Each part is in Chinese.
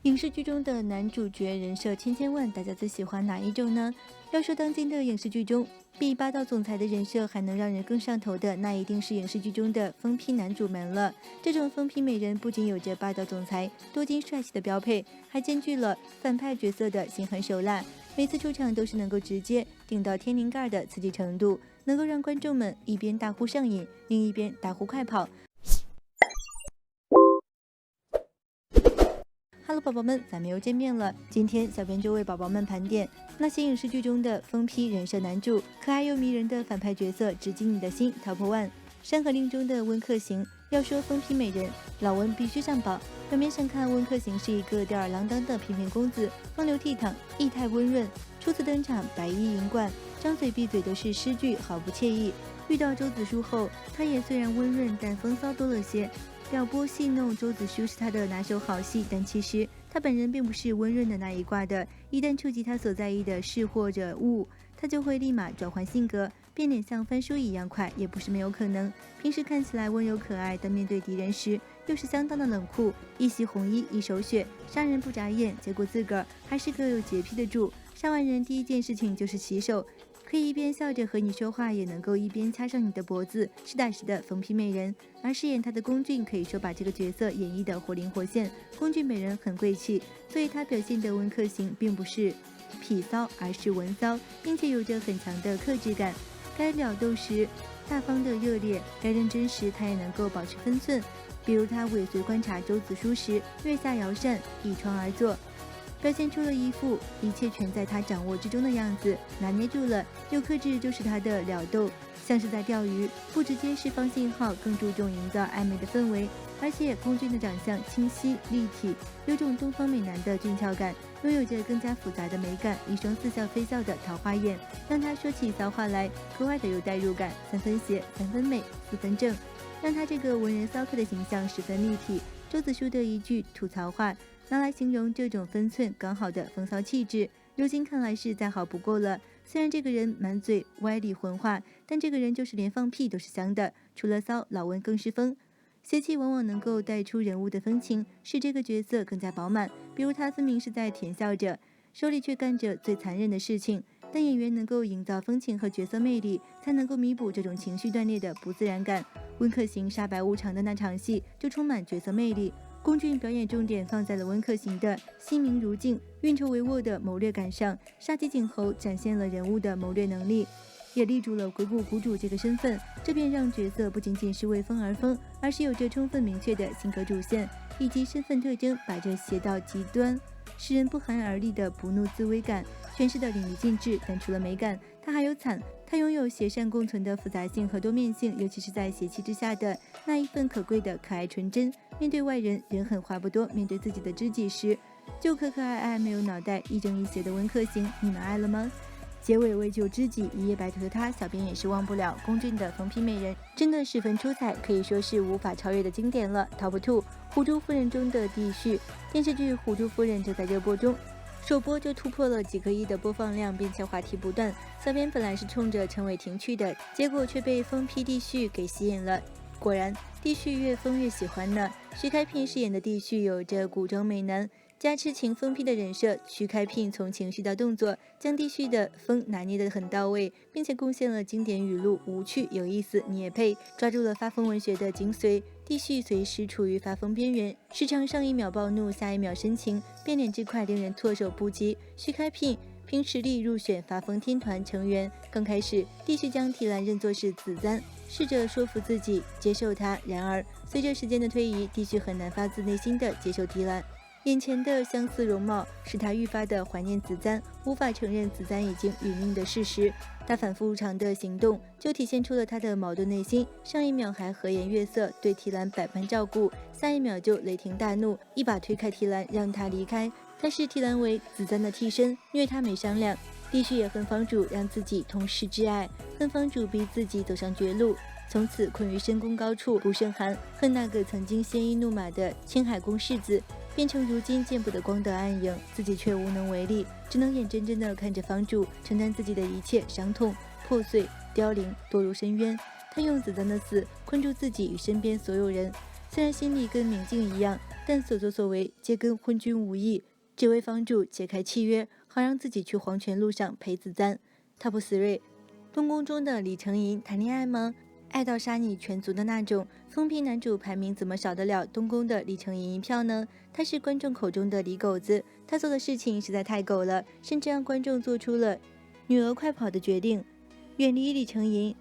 影视剧中的男主角人设千千万，大家最喜欢哪一种呢？要说当今的影视剧中，比霸道总裁的人设还能让人更上头的，那一定是影视剧中的疯批男主们了。这种疯批美人不仅有着霸道总裁、多金帅气的标配，还兼具了反派角色的心狠手辣，每次出场都是能够直接顶到天灵盖的刺激程度，能够让观众们一边大呼上瘾，另一边大呼快跑。Hello， 宝宝们，咱们又见面了。今天小编就为宝宝们盘点那些影视剧中的疯批人设男主，可爱又迷人的反派角色，直击你的心。Top One，《山河令》中的温客行。要说疯批美人，老温必须上榜。表面上看，温客行是一个吊儿郎当的翩翩公子，风流倜傥，意态温润。初次登场，白衣银冠，张嘴闭嘴都是诗句，毫不惬意。遇到周子舒后，他也虽然温润，但风骚多了些。撩拨戏弄周子舒是他的拿手好戏，但其实他本人并不是温润的那一挂的。一旦触及他所在意的事或者物，他就会立马转换性格，变脸像翻书一样快，也不是没有可能。平时看起来温柔可爱，但面对敌人时又是相当的冷酷，一袭红衣一手血，杀人不眨眼，结果自个儿还是个有洁癖的主，杀完人第一件事情就是洗手。可以一边笑着和你说话，也能够一边掐上你的脖子，实打实的疯批美人。而饰演她的龚俊可以说把这个角色演绎的活灵活现。龚俊本人很贵气，所以他表现的温客行并不是痞骚，而是文骚，并且有着很强的克制感。该了斗时大方的热烈，该认真时他也能够保持分寸。比如他尾随观察周子舒时，月下摇扇，倚窗而坐，表现出了一副一切全在他掌握之中的样子，拿捏住了，又克制就是他的了斗，像是在钓鱼，不直接释放信号，更注重营造暧昧的氛围。而且龚俊的长相清晰立体，有种东方美男的俊俏感，拥有着更加复杂的美感，一双似笑非笑的桃花眼，让他说起骚话来格外的有代入感，三分邪，三分美，四分正，让他这个文人骚客的形象十分立体。周子舒的一句吐槽话拿来形容这种分寸刚好的风骚气质，如今看来是再好不过了。虽然这个人满嘴歪理混话，但这个人就是连放屁都是香的。除了骚，老温更是疯。邪气往往能够带出人物的风情，使这个角色更加饱满。比如他分明是在甜笑着，手里却干着最残忍的事情。但演员能够营造风情和角色魅力，才能够弥补这种情绪断裂的不自然感。温客行杀白无常的那场戏就充满角色魅力。龚俊表演重点放在了温客行的心明如镜、运筹帷幄的谋略感上，杀鸡儆猴展现了人物的谋略能力，也立住了鬼谷谷主这个身份。这便让角色不仅仅是为疯而疯，而是有着充分明确的性格主线以及身份特征，把这邪到极端使人不寒而栗的不怒自威感诠释得淋漓尽致。但除了美感，它还有惨，它拥有邪善共存的复杂性和多面性，尤其是在邪气之下的那一份可贵的可爱纯真。面对外人，人狠话不多；面对自己的知己时，就可可爱爱，没有脑袋，亦正亦邪的温客行，你们爱了吗？结尾为救知己一夜白头的他，小编也是忘不了龚俊的疯批美人，真的十分出彩，可以说是无法超越的经典了。Top 2，虎珠夫人中的帝旭。电视剧《虎珠夫人》正在热播中，首播就突破了几个亿的播放量，并且话题不断。小编本来是冲着陈伟霆去的，结果却被疯批帝旭给吸引了。果然，帝旭越疯越喜欢呢。徐开聘饰演的帝旭有着古装美男加痴情疯批的人设，徐开聘从情绪到动作，将帝旭的疯拿捏得很到位，并且贡献了经典语录，无趣有意思，你也配，抓住了发疯文学的精髓。帝旭随时处于发疯边缘，时常上一秒暴怒，下一秒深情，变脸之快令人措手不及。徐开聘凭实力入选发疯天团成员，刚开始帝旭将提篮认作是子簪，试着说服自己接受他，然而随着时间的推移，帝旭很难发自内心的接受提篮。眼前的相似容貌使他愈发的怀念子簪，无法承认子簪已经殒命的事实。他反复无常的行动就体现出了他的矛盾内心，上一秒还和颜悦色对提篮百般照顾，下一秒就雷霆大怒，一把推开提篮让他离开。他视提篮为子簪的替身，虐他没商量。帝旭也恨房主让自己痛失挚爱，恨房主逼自己走上绝路，从此困于深宫高处不胜寒，恨那个曾经鲜衣怒马的青海宫世子变成如今见不得光的暗影，自己却无能为力，只能眼睁睁地看着房主承担自己的一切伤痛、破碎、凋零，堕入深渊。他用子簪的死困住自己与身边所有人，虽然心里跟明镜一样，但所作所为皆跟昏君无异，只为房主解开契约，好让自己去黄泉路上陪子簪。Top 3，东宫中的李成银谈恋爱吗？爱到杀你全族的那种。封批男主排名怎么少得了东宫的李成银一票呢？他是观众口中的李狗子，他做的事情实在太狗了，甚至让观众做出了女儿快跑的决定，远离李成银，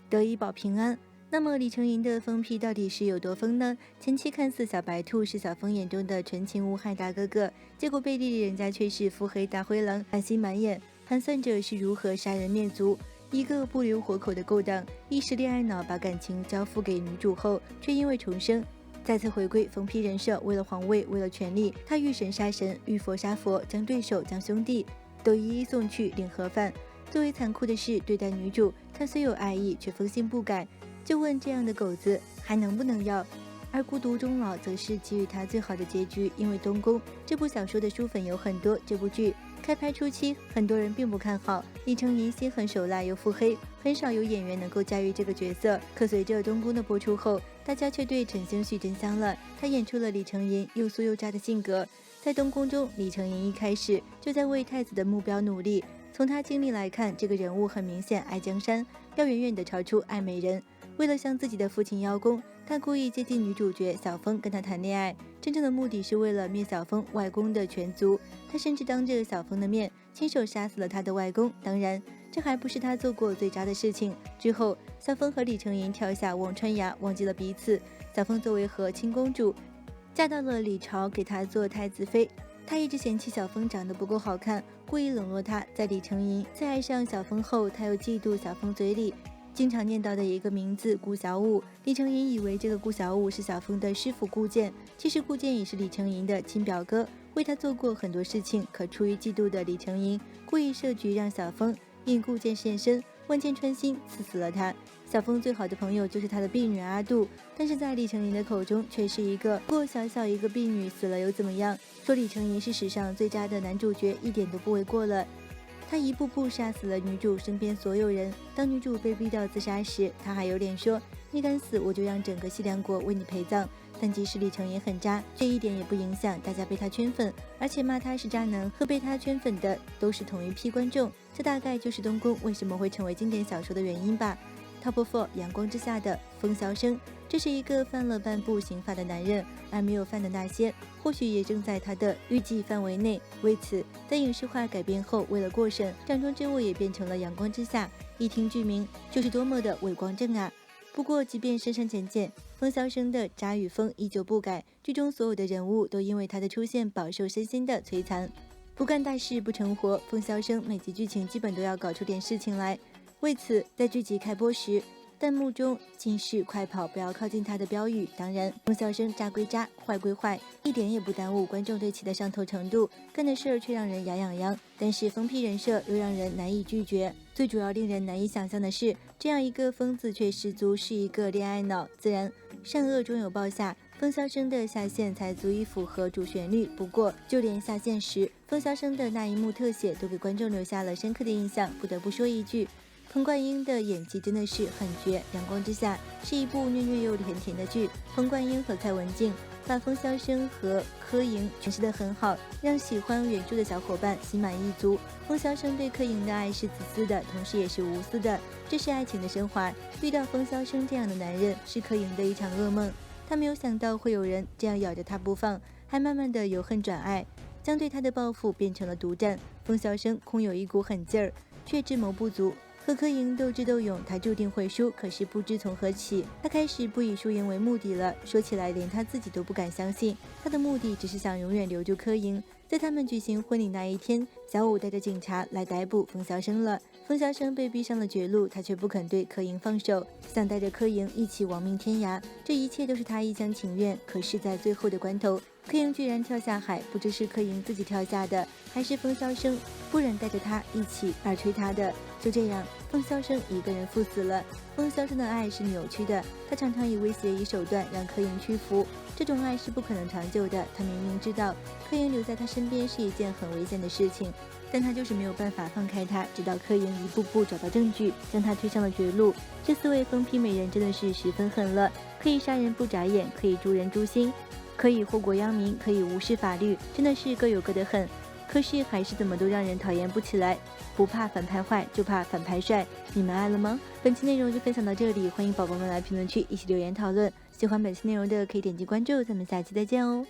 得以保平安。那么李成银的疯批到底是有多疯呢？前期看似小白兔是小峰眼中的纯情无害大哥哥，结果背地里人家却是腹黑大灰狼，满心满眼盘算着是如何杀人灭族。一个不留活口的勾当，一时恋爱脑把感情交付给女主后，却因为重生再次回归疯批人设。为了皇位，为了权力，他遇神杀神，遇佛杀佛，将对手将兄弟都一一送去领盒饭。最为残酷的是对待女主，他虽有爱意，却疯性不改。就问这样的狗子还能不能要？而孤独终老则是给予他最好的结局。因为东宫这部小说的书粉有很多，这部剧开拍初期很多人并不看好，李成银心狠手辣又腹黑，很少有演员能够驾驭这个角色。可随着东宫的播出后，大家却对陈星旭真香了，他演出了李成银又酥又渣的性格。在东宫中，李成银一开始就在为太子的目标努力，从他经历来看，这个人物很明显爱江山，要远远的超出爱美人。为了向自己的父亲邀功，他故意接近女主角小峰跟他谈恋爱，真正的目的是为了灭小峰外公的全族。他甚至当着小峰的面亲手杀死了他的外公。当然，这还不是他做过最渣的事情。之后，小峰和李成银跳下忘川崖，忘记了彼此。小峰作为和亲公主，嫁到了李朝，给他做太子妃。他一直嫌弃小峰长得不够好看，故意冷落他。在李成银再爱上小峰后，他又嫉妒小峰嘴里经常念叨的一个名字顾小五。李成银以为这个顾小五是小峰的师傅顾剑，其实顾剑也是李成银的亲表哥，为他做过很多事情。可出于嫉妒的李成银故意设局让小峰因顾剑现身，万箭穿心，刺死了他。小峰最好的朋友就是他的婢女阿杜，但是在李成银的口中却是一个不过小小一个婢女，死了又怎么样？说李成银是史上最渣的男主角一点都不为过了。他一步步杀死了女主身边所有人。当女主被逼到自杀时，他还有脸说你敢死我就让整个西凉国为你陪葬。但即使李成银很渣，这一点也不影响大家被他圈粉，而且骂他是渣男和被他圈粉的都是同一批观众。这大概就是东宫为什么会成为经典小说的原因吧。Top 4，阳光之下的风萧生。这是一个犯了半部刑法的男人，而没有犯的那些或许也正在他的预计范围内。为此，在影视化改编后，为了过审，掌中之物也变成了阳光之下，一听剧名就是多么的伟光正啊。不过即便深深浅浅，风萧生的渣与疯依旧不改，剧中所有的人物都因为他的出现饱受身心的摧残。不干大事不成活，风萧生每集剧情基本都要搞出点事情来。为此，在剧集开播时，弹幕中尽是快跑不要靠近他的标语。当然，风萧生渣归渣，坏归坏，一点也不耽误观众对其的上头程度，干的事儿却让人牙痒痒。但是疯批人设又让人难以拒绝。最主要令人难以想象的是，这样一个疯子却十足是一个恋爱脑。自然善恶终有报下，风萧生的下线才足以符合主旋律。不过就连下线时风萧生的那一幕特写都给观众留下了深刻的印象。不得不说一句，彭冠英的演技真的是很绝。阳光之下是一部虐虐又甜甜的剧，彭冠英和蔡文静把风萧生和柯莹诠释得很好，让喜欢原著的小伙伴心满意足。风萧生对柯莹的爱是自私的，同时也是无私的，这是爱情的升华。遇到风萧生这样的男人是柯莹的一场噩梦，他没有想到会有人这样咬着他不放，还慢慢的由恨转爱，将对他的报复变成了独占。风萧生空有一股狠劲儿，却智谋不足，和柯莹斗智斗勇，他注定会输。可是不知从何起，他开始不以输赢为目的了。说起来，连他自己都不敢相信，他的目的只是想永远留住柯莹。在他们举行婚礼那一天，小五带着警察来逮捕风萧生了。风萧生被逼上了绝路，他却不肯对柯莹放手，想带着柯莹一起亡命天涯。这一切都是他一厢情愿。可是，在最后的关头，柯莹居然跳下海，不知是柯莹自己跳下的，还是风萧生不忍带着他一起而推他的。就这样，风萧生一个人赴死了。风萧生的爱是扭曲的，他常常以威胁以手段让柯莹屈服，这种爱是不可能长久的。他明明知道柯莹留在他身边是一件很危险的事情，但他就是没有办法放开他，直到柯莹一步步找到证据，将他推上了绝路。这4位疯批美人真的是十分狠了，可以杀人不眨眼，可以诛人诛心，可以祸国殃民，可以无视法律，真的是各有各的狠。可是还是怎么都让人讨厌不起来。不怕反派坏，就怕反派帅。你们爱了吗？本期内容就分享到这里，欢迎宝宝们来评论区一起留言讨论。喜欢本期内容的可以点击关注，咱们下期再见哦。